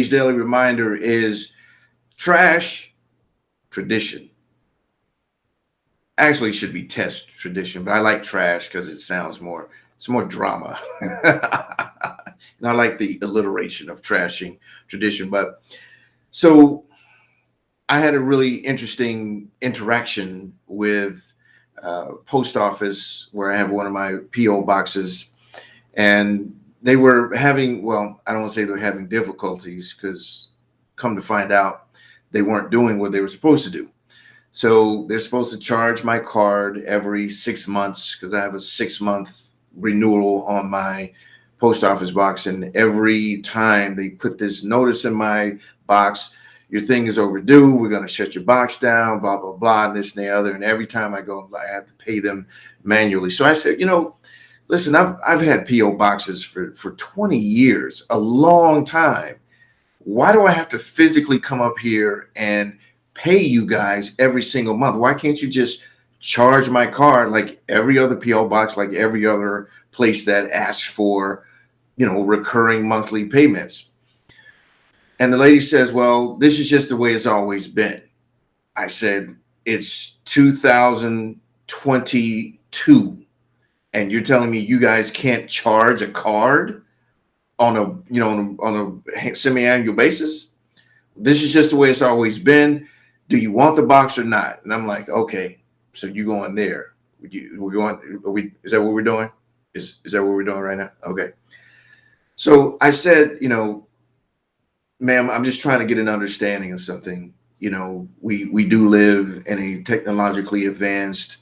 daily reminder is trash tradition. Actually, it should be test tradition, but I like trash because it sounds more, it's more drama. And I like the alliteration of trashing tradition. But so I had a really interesting interaction with post office where I have one of my PO boxes, and they were having, well, I don't want to say they were having difficulties because come to find out they weren't doing what they were supposed to do. So they're supposed to charge my card every 6 months because I have a 6 month renewal on my post office box. And every time they put this notice in my box, your thing is overdue. We're going to shut your box down, blah, blah, blah, and this and the other. And every time I go, I have to pay them manually. So I said, listen, I've had PO boxes for 20 years, a long time. Why do I have to physically come up here and pay you guys every single month? Why can't you just charge my card like every other PO box, like every other place that asks for, recurring monthly payments? And the lady says, well, this is just the way it's always been. I said, it's 2022 and you're telling me you guys can't charge a card on a semi-annual basis? This is just the way it's always been. Do you want the box or not? And I'm like, okay, so you going there? We're going. Is that what we're doing? Is that what we're doing right now? Okay. So I said, ma'am, I'm just trying to get an understanding of something. We do live in a technologically advanced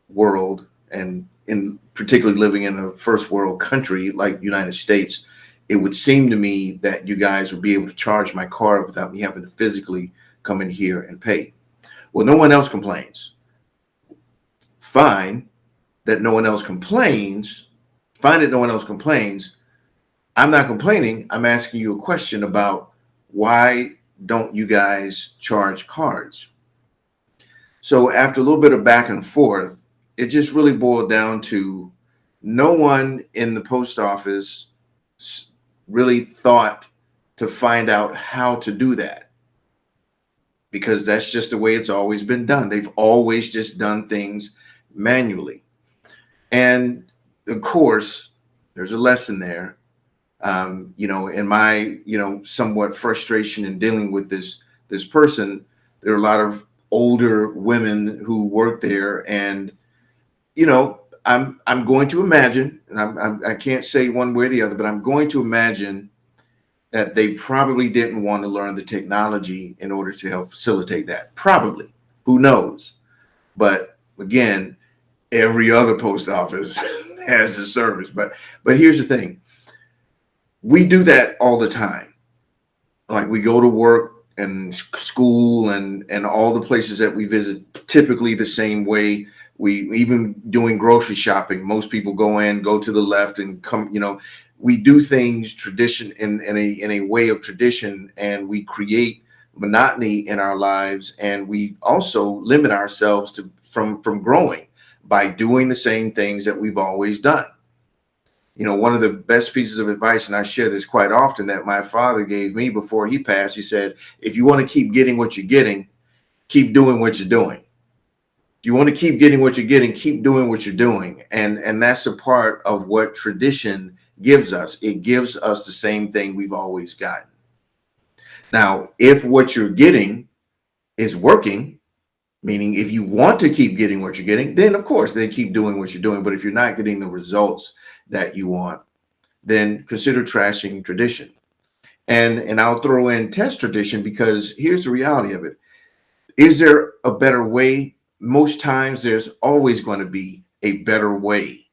world, and in particularly living in a first world country like United States, it would seem to me that you guys would be able to charge my card without me having to physically come in here and pay. Well, no one else complains. Fine that no one else complains. Fine that no one else complains. I'm not complaining. I'm asking you a question about why don't you guys charge cards? So after a little bit of back and forth, it just really boiled down to no one in the post office really thought to find out how to do that, because that's just the way it's always been done. They've always just done things manually. And of course, there's a lesson there. In my, somewhat frustration in dealing with this person, there are a lot of older women who work there, and I'm going to imagine, and I can't say one way or the other, but I'm going to imagine that they probably didn't want to learn the technology in order to help facilitate that. Probably, who knows? But again, every other post office has a service. But here's the thing: we do that all the time. Like, we go to work and school and all the places that we visit typically the same way. We even doing grocery shopping, most people go to the left and come, we do things tradition in a way of tradition, and we create monotony in our lives, and we also limit ourselves from growing by doing the same things that we've always done. One of the best pieces of advice, and I share this quite often, that my father gave me before he passed, he said, if you want to keep getting what you're getting, keep doing what you're doing. If you want to keep getting what you're getting, keep doing what you're doing. And that's a part of what tradition gives us. It gives us the same thing we've always gotten. Now, if what you're getting is working, meaning if you want to keep getting what you're getting, then of course, then keep doing what you're doing. But if you're not getting the results that you want, then consider trashing tradition. And I'll throw in test tradition, because here's the reality of it. Is there a better way? Most times there's always going to be a better way.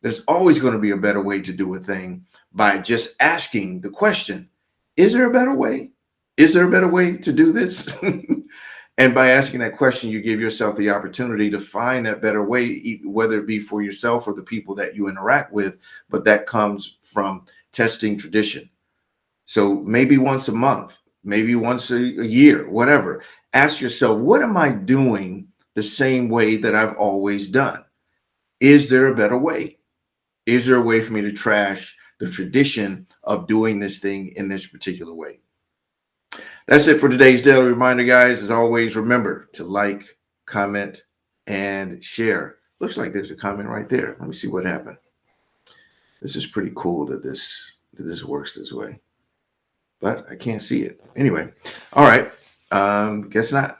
There's always going to be a better way to do a thing by just asking the question, is there a better way? Is there a better way to do this? And by asking that question, you give yourself the opportunity to find that better way, whether it be for yourself or the people that you interact with. But that comes from testing tradition. So maybe once a month, maybe once a year, whatever. Ask yourself, what am I doing the same way that I've always done? Is there a better way? Is there a way for me to trash the tradition of doing this thing in this particular way? That's it for today's daily reminder, guys. As always, remember to like, comment, and share. Looks like there's a comment right there. Let me see what happened. This is pretty cool that this works this way, but I can't see it. Anyway, all right. Guess not.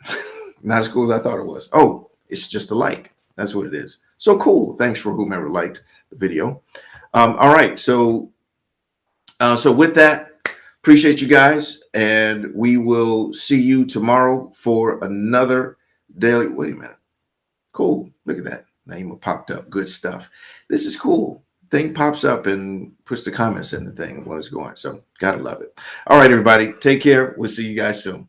Not as cool as I thought it was. Oh, it's just a like. That's what it is. So cool. Thanks for whomever liked the video. All right. So with that, appreciate you guys, and we will see you tomorrow for another daily. Wait a minute. Cool. Look at that. Name popped up. Good stuff. This is cool. Thing pops up and puts the comments in the thing when it's going. So gotta love it. All right, everybody. Take care. We'll see you guys soon.